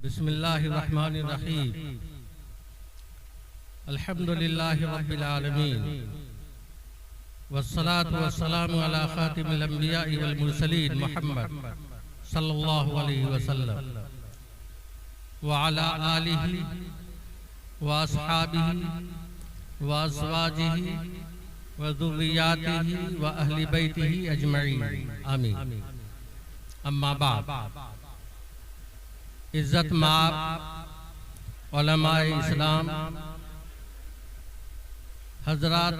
बिस्मिल्लाहिर्रहमानिर्रहीम। अल्हम्दुलिल्लाहि रब्बिल आलमीन वस्सलातु वस्सलामु अला खातिमिल अंबिया'i वल मुरसलीन मुहम्मद सल्लल्लाहु अलैहि वसल्लम व अला आलिहि व अस्हाबिहि व अज़वाजिहि व ज़ुर्रिय्यातिहि व अहली बैतिहि अजमईन आमीन। अम्मा बाद, इज्जत माब उलमाए इस्लाम, हजरात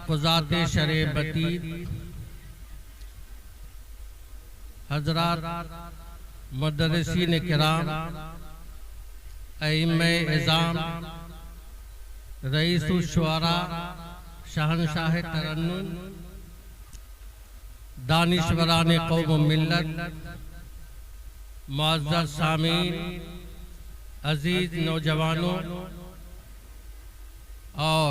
क़ुज़ाते शरे बतीद, हजरात मुदर्रिसीन किराम, अइम्मे इज़ाम, रईसुश शुअरा, शहंशाह तरन्नुम, दानिशवरान कौम मिल्लत, मुअज़्ज़ज़ सामीन, अजीज नौजवानों और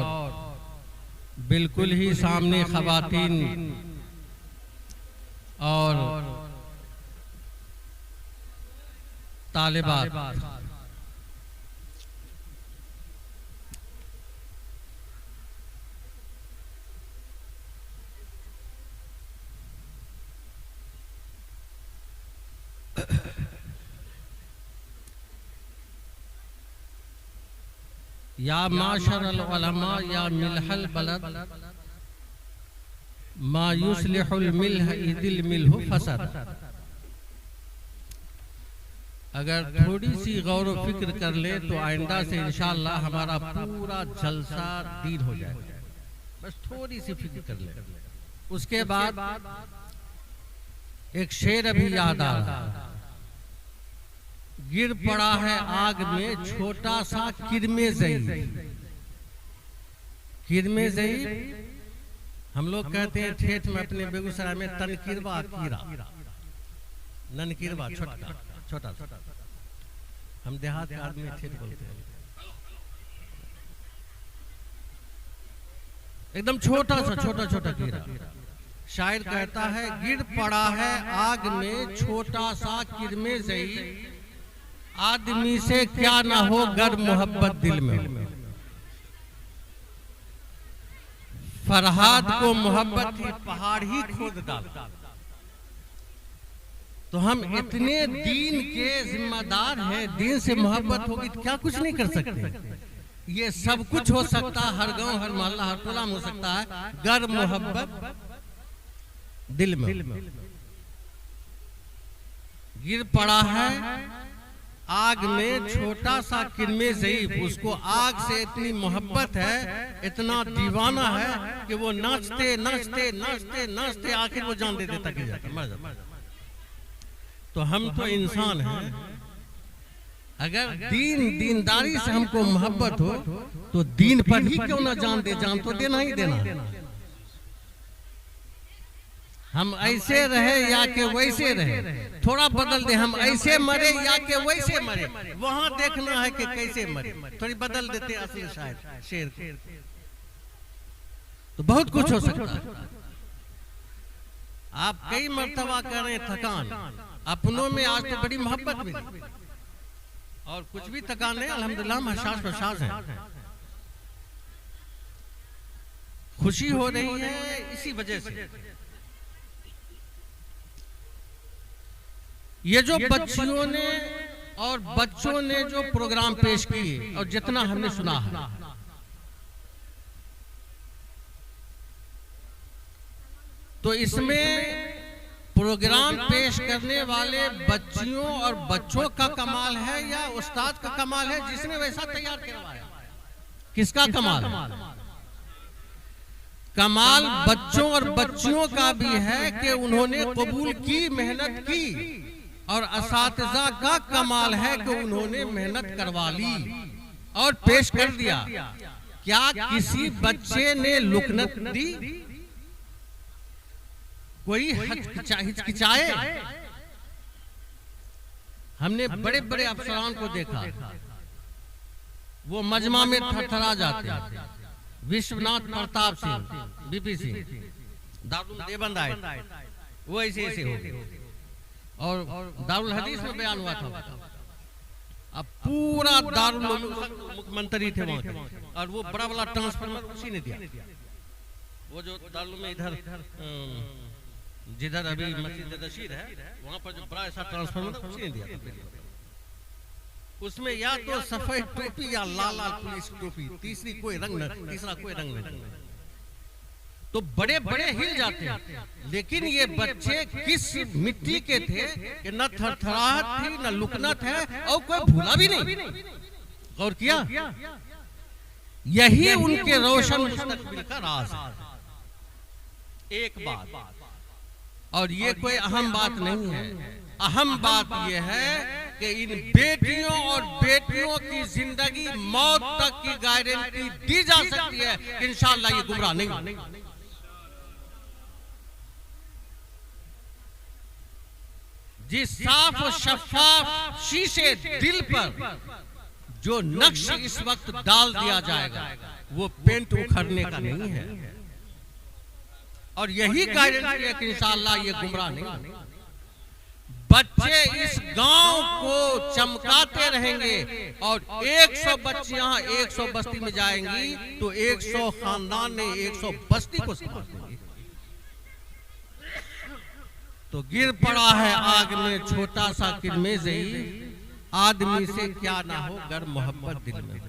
बिल्कुल ही सामने ख़वातीन और तालिबात, या माशरल उलमा या मिलहल बलद मा युस्लिहुल मिल्ह इदिल मिल्हु फसद। अगर थोड़ी सी गौर व फिक्र कर ले तो आइंदा से इंशाअल्लाह हमारा पूरा जलसा दीन हो जाएगा। बस थोड़ी सी फिक्र कर ले। उसके बाद एक शेर अभी याद आ रहा, गिर पड़ा है आग में छोटा सा किरमे ज़ईर। किरमे ज़ईर हम लोग कहते हैं ठेठ में अपने बेगूसराय में तनकीरवा कीरा, ननकीरवा छोटा छोटा, हम देहात के आदमी ठेठ बोलते हैं, एकदम छोटा सा छोटा छोटा कीरा। शायर कहता है गिर पड़ा है आग में छोटा सा किरमे ज़ईर, आदमी से क्या ना हो गर मोहब्बत दिल में हो। फरहाद को मोहब्बत की पहाड़ ही खोद डाला। तो हम इतने दीन के जिम्मेदार हैं, दीन से मोहब्बत होगी तो क्या कुछ नहीं कर सकते। ये सब कुछ हो सकता है, हर गांव हर मोहल्ला हर टोला में हो सकता है गर मोहब्बत दिल में। गिर पड़ा है आग में छोटा सा किरमे ज़ईफ, उसको आग से इतनी मोहब्बत है, इतना दीवाना है कि वो नाचते नाचते नाचते नाचते आखिर वो जान दे देता कि जाता मर जाता। तो हम तो इंसान हैं, अगर दीनदारी से हमको मोहब्बत हो तो दीन पर ही क्यों ना जान दे, जान तो देना ही देना। हम ऐसे रहे या के वैसे रहे, थोड़ा बदल दे, हम ऐसे मरे या के वैसे मरे, वहां देखना है कि कैसे मरे, थोड़ी बदल देते असली शायर शेर को, तो बहुत कुछ हो सकता है। आप कई मर्तबा करें थकान, अपनों में आज तो बड़ी मोहब्बत मिली और कुछ भी थकान नहीं, अल्हम्दुलिल्लाह हम हशाश प्रशास हैं, खुशी हो रही है इसी वजह से। ये जो बच्चियों ने और बच्चों ने जो प्रोग्राम पेश किए और जितना हमने सुना है, तो इसमें प्रोग्राम पेश करने वाले बच्चियों और बच्चों का कमाल है या उस्ताद का कमाल है जिसने वैसा तैयार करवाया? किसका कमाल? कमाल बच्चों और बच्चियों का भी है कि उन्होंने कबूल की, मेहनत की, और असातिज़ा का कमाल है कि उन्होंने मेहनत करवा ली और पेश कर दिया। क्या किसी बच्चे ने लुकनत दी? कोई हिचकिचाए? हमने बड़े बड़े अफसरान को देखा, वो मजमा में थरथरा जाते हैं। विश्वनाथ प्रताप सिंह बीपी सिंह दारुल देवबंद आए, वो ऐसे ऐसे हो गए। और दारुल हदीस में बयान हुआ था अब पूरा दारुल मुख्यमंत्री थे वहां के, और वो बड़ा बड़ा ट्रांसफार्मर उसी ने दिया। वो जो दारुल में इधर जिधर अभी मस्जिद रशीद है वहां पर जो बड़ा ऐसा ट्रांसफार्मर उसी ने दिया। उसमें या तो सफेद टोपी या लाल लाल पुलिस टोपी, तीसरी कोई रंग न, तीसरा कोई रंग नहीं। तो बड़े बड़े हिल जाते हैं। लेकिन ये बच्चे किस मिट्टी के थे कि न थरथराहट थी न लुकनत है, और कोई भूला भी नहीं। गौर किया? यही उनके रोशन मुस्तकबिल का राज है। एक बात, और ये कोई अहम बात नहीं है, अहम बात यह है कि इन बेटियों और बेटियों की जिंदगी मौत तक की गारंटी दी जा सकती है कि इंशाअल्लाह ये गुमराह नहीं। जिस साफ और शफाफ शीशे दिल पर जो नक्श इस वक्त डाल दिया जाएगा वो पेंट उखड़ने का नहीं है, और यही गारंटी है कि इंशाअल्लाह ये गुमराह नहीं। बच्चे इस गांव को चमकाते रहेंगे, और 100 बच्चियां 100 बस्ती में जाएंगी तो 100 खानदान ने 100 बस्ती को संभालेंगे। तो गिर पड़ा है आग में छोटा सा किरमेज़ई, आदमी से क्या ना हो गर मोहब्बत दिल में।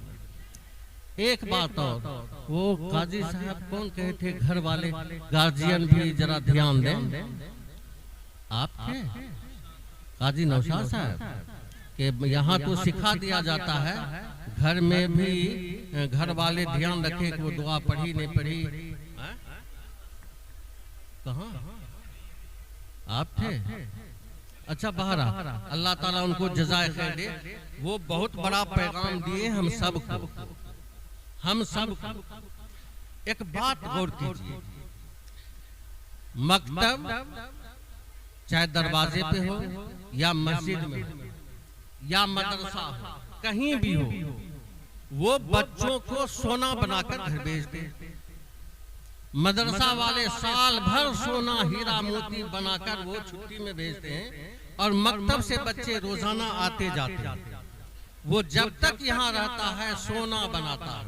एक बात और, वो काजी साहब कौन कहे थे, घर वाले गार्जियन भी जरा ध्यान दें। आप थे काजी नौशाद साहब कि यहाँ तो सिखा दिया जाता है, घर में भी घर वाले ध्यान रखें कि वो दुआ पढ़ी नहीं पढ़ी। कहाँ आप थे? अच्छा बाहर अल्लाह ताला उनको जज़ाए खैर दे। वो बहुत बड़ा पैगाम दिए हम सब को, हम सब को। एक बात गौर कीजिए, मकतब चाहे दरवाजे पे हो या मस्जिद में हो या मदरसा हो, कहीं भी हो, वो बच्चों को सोना बनाकर घर भेजते हैं। मदरसा वाले साल भर सोना हीरा मोती बनाकर वो छुट्टी में भेजते हैं, और मकतब से बच्चे रोजाना आते जाते हैं। वो जब तक यहाँ रहता है सोना बनाता है,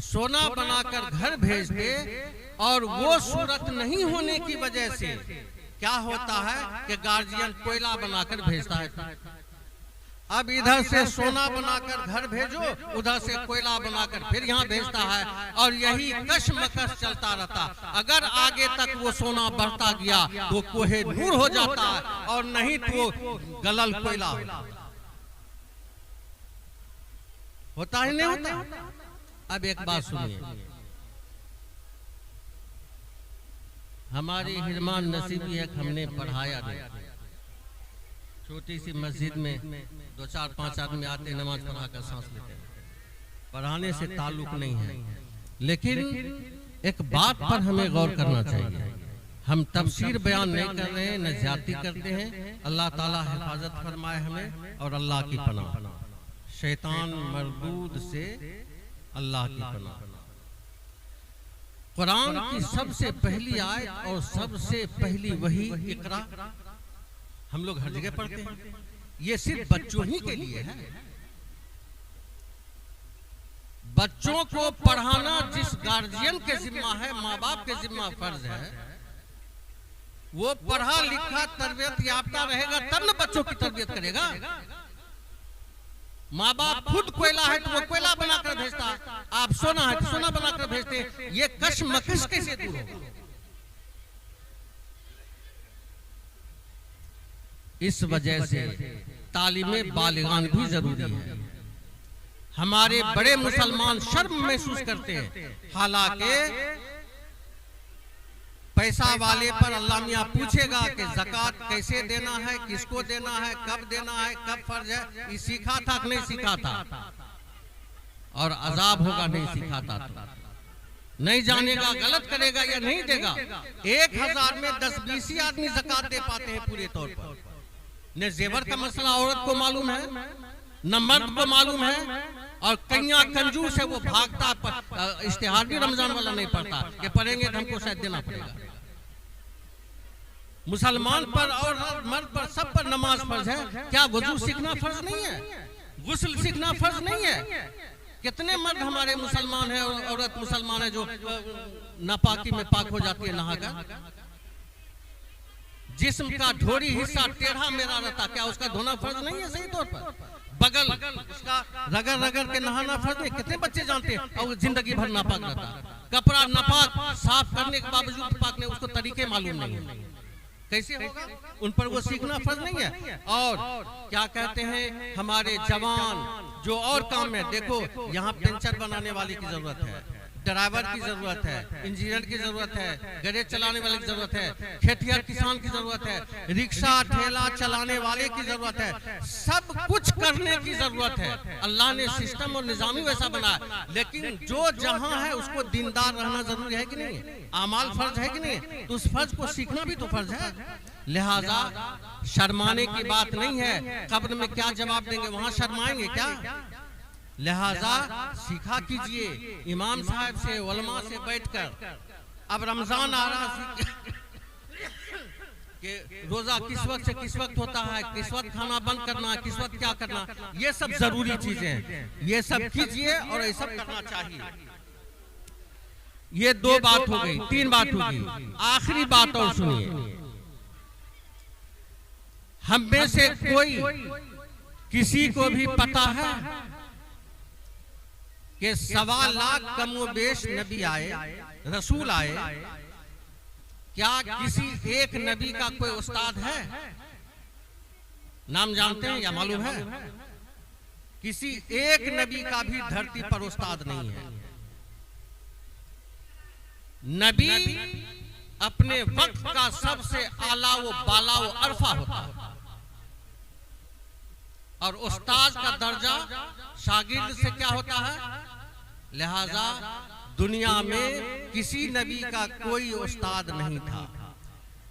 सोना बनाकर घर भेजते, और वो सूरत नहीं होने की वजह से क्या होता है कि गार्जियन कोयला बनाकर भेजता है। अब इधर से सोना बनाकर घर भेजो, उधर से कोयला बनाकर फिर यहाँ भेजता है, और यही कशमकश चलता रहता। अगर आगे तक वो सोना बढ़ता गया तो कोहे नूर हो जाता है, और नहीं तो गलल कोयला होता ही नहीं होता। अब एक बात सुनिए, हमारी हिरमान नसीबी है, हमने पढ़ाया नहीं। छोटी सी मस्जिद में 2-4-5 आदमी आते, नमाज पढ़ा कर सांस लेते हैं, पढ़ाने से ताल्लुक नहीं है। लेकिन एक बात पर हमें गौर करना चाहिए, हम तफसीर बयान नहीं कर रहे हैं, न ज्यादती करते हैं। अल्लाह ताला हिफाजत फरमाए हमें, और अल्लाह की पनाह, शैतान मरदूद से अल्लाह की पनाह। कुरान की सबसे पहली आयत और सबसे पहली वही इकरा हम लोग हर जगह पढ़ते हैं। ये सिर्फ बच्चों ही के लिए है। बच्चों को पढ़ाना जिस गार्जियन के जिम्मा है, माँ बाप के जिम्मा फर्ज है, वो पढ़ा लिखा तरबियत याफ्ता रहेगा तब न बच्चों की तरबियत करेगा। माँ बाप खुद कोयला है तो वो कोयला बनाकर भेजता, आप सोना है तो सोना बनाकर भेजते, ये कशमकश कैसे दूर होगा? इस वजह से तालीमे बालिगान भी जरूरी है। हमारे बड़े मुसलमान शर्म महसूस करते हैं, हालांकि पैसा वाले पर अल्लाह मियां पूछेगा कि ज़कात कैसे देना है, किसको देना है, कब देना है, कब फर्ज है, ये सीखा था कि नहीं सीखा था, और अजाब होगा नहीं सीखा था तो नहीं जानेगा, गलत करेगा या नहीं देगा। 1000 में 10-20 ही आदमी ज़कात दे पाते हैं पूरे तौर पर। न जेवर का मसला औरत को मालूम है, न मर्द को मालूम है, और कन्या कंजूस है, वो भागता, इश्तिहार भी रमजान वाला नहीं पढ़ता कि पढ़ेंगे तो हमको शायद देना पड़ेगा। मुसलमान पर और मर्द पर सब पर नमाज फर्ज है, क्या वजू सीखना फर्ज नहीं है? गुस्ल सीखना फर्ज नहीं है। कितने मर्द हमारे मुसलमान हैं और औरत मुसलमान है जो नापाकी में पाक हो जाती है नहाकर। जिस्म का ढोरी हिस्सा टेढ़ा मेरा रहता, क्या उसका धोना फर्ज नहीं है? सही तौर पर बगल उसका रगड़ रगड़ के नहाना फर्ज नहीं। कितने बच्चे जानते हैं और जिंदगी भर नापाक रहता। कपड़ा नापाक साफ करने के बावजूद पाक नहीं, उसको तरीके मालूम नहीं है, कैसे होगा? उन पर वो सीखना फर्ज नहीं है। और क्या कहते हैं हमारे जवान जो और काम में, देखो यहाँ पेंचर बनाने वाले की जरूरत है, ड्राइवर की जरूरत है, इंजीनियर की जरूरत है, गैरेज चलाने वाले की जरूरत है, खेतिहर किसान की जरूरत है, रिक्शा ठेला चलाने वाले की जरूरत है, सब कुछ करने की जरूरत है। अल्लाह ने सिस्टम और निजामी वैसा बनाया, लेकिन जो जहां है उसको दीनदार रहना जरूरी है कि नहीं? आमाल फर्ज है कि नहीं? तो उस फर्ज को सीखना भी तो फर्ज है। लिहाजा शर्माने की बात नहीं है। कब्र में क्या जवाब देंगे, वहां शर्माएंगे क्या? लिहाजा सीखा कीजिए इमाम साहब से, उलमा से बैठकर। अब रमजान आ रहा कि रोजा किस वक्त से किस वक्त होता है, किस वक्त खाना बंद करना है, किस वक्त क्या करना, ये सब जरूरी चीजें हैं। ये सब कीजिए और ये सब करना चाहिए। ये 2 बात हो गई, 3 बात होगी। आखिरी बात और सुनिए, हम में से कोई किसी को भी पता है कि 1.25 लाख कमोबेश नबी आए, रसूल आए, क्या किसी एक नबी का कोई उस्ताद है? नाम जानते हैं या मालूम है? किसी एक नबी का भी धरती पर उस्ताद नहीं है। नबी अपने वक्त का सबसे आला व बाला व अरफा होता है, और उस्ताद का दर्जा शागिर्द से क्या होता है? लिहाजा दुनिया में किसी नबी का कोई उस्ताद नहीं था।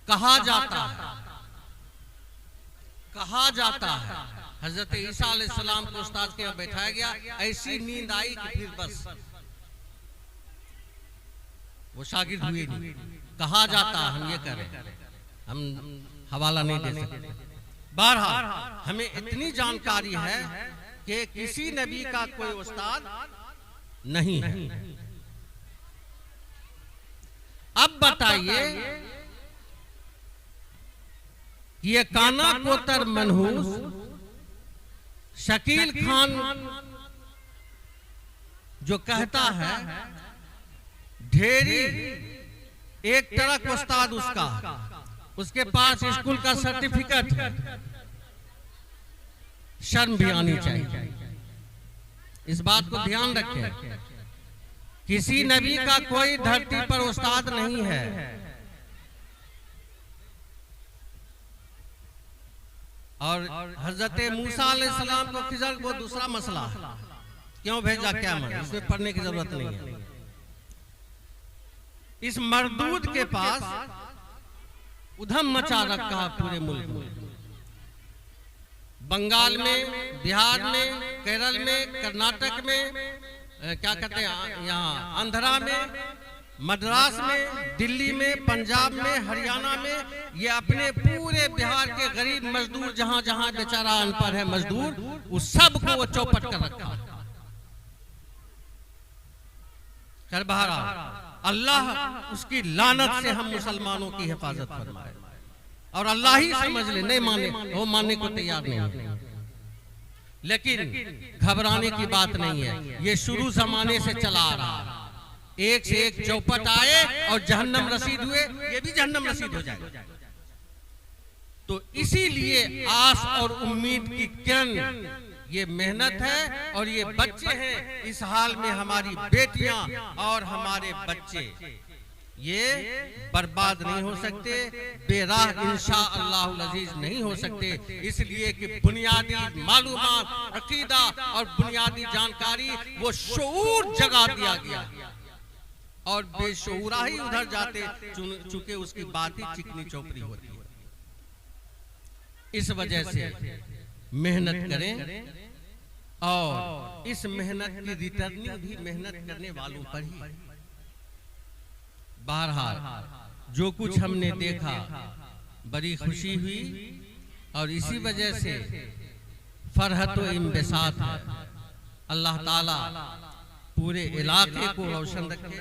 कहा जाता है हजरत ईसा अलैहिस्सलाम को उस्ताद के यहाँ बैठाया गया, ऐसी नींद आई कि फिर बस वो शागिर्द हुए नहीं। कहा जाता, हम ये करें, हम हवाला नहीं दे सकते। बहरहाल हमें इतनी जानकारी है कि किसी नबी का कोई उस्ताद नहीं है। अब बताइए, ये काना कोतर मनहूस शकील खान जो कहता है ढेरी एक तरह उस्ताद उसका, उसके पास स्कूल का सर्टिफिकेट है, शर्म भी आनी चाहिए। इस बात को ध्यान रखें, किसी नबी का कोई धरती पर उस्ताद नहीं है। और हजरत मूसा अलैहिस्सलाम को खिजर को दूसरा मसला है, क्यों भेजा, क्या मतलब, इसमें पढ़ने की जरूरत नहीं है। इस मरदूद के पास उधम मचा रखा है पूरे मुल्क में। बंगाल में, बिहार में, केरल में, कर्नाटक में, क्या कहते हैं यहाँ आंध्रा में, मद्रास में, दिल्ली में, पंजाब में, हरियाणा में, ये अपने पूरे बिहार के गरीब मजदूर जहां जहां बेचारा अनपढ़ है मजदूर, उस सब को वो चौपट कर रखा है। कर बहरा अल्लाह उसकी लानत से हम मुसलमानों की हिफाजत फरमाए। और अल्लाह ही समझ ले, नहीं माने, वो मानने को तैयार नहीं है। लेकिन घबराने की बात नहीं है, ये शुरू जमाने से चला आ रहा है। एक से एक चौपट आए और जहन्नम रसीद हुए, ये भी जहन्नम रसीद हो जाए। तो इसीलिए आस और उम्मीद की किरण, ये मेहनत है और ये बच्चे हैं। इस हाल में हमारी बेटियां और हमारे बच्चे ये बर्बाद नहीं हो सकते, बेराह इंशाअल्लाहुल अजीज नहीं हो सकते। इसलिए कि बुनियादी मालूमात, अकीदा और बुनियादी जानकारी वो शऊर जगा दिया गया, और बेशऊरा ही उधर जाते चुके उसकी बात ही चिकनी चौपड़ी होती है। इस वजह से मेहनत करें, और इस मेहनत की रिटर्निंग भी मेहनत करने वालों पर ही। बहरहाल जो कुछ हमने देखा बड़ी खुशी हुई, और इसी वजह से फरहत व इम्बिसात है। अल्लाह ताला पूरे इलाके को रोशन रखे।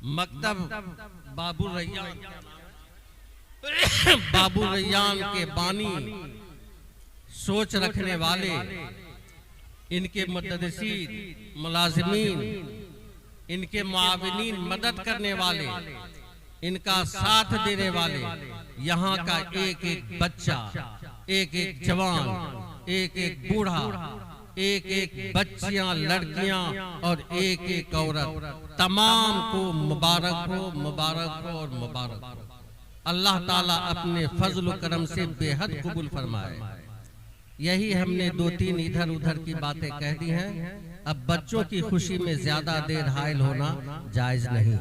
मकतब बाबू रैयान के बानी, सोच रखने वाले, इनके मुतदरीसीन, मुलाजिमीन, इनके मुआविनीन, मदद करने वाले, इनका साथ देने वाले, यहाँ का एक एक बच्चा, एक एक जवान, एक एक बूढ़ा, एक एक बच्चियां, लड़कियां और एक एक औरत, तमाम को मुबारक हो, मुबारक हो और मुबारक हो। अल्लाह ताला अपने फजल करम से बेहद कबूल फरमाए। यही हमने 2-3 इधर उधर की बातें कह दी हैं। अब बच्चों की खुशी में ज्यादा देर हायल होना जायज नहीं।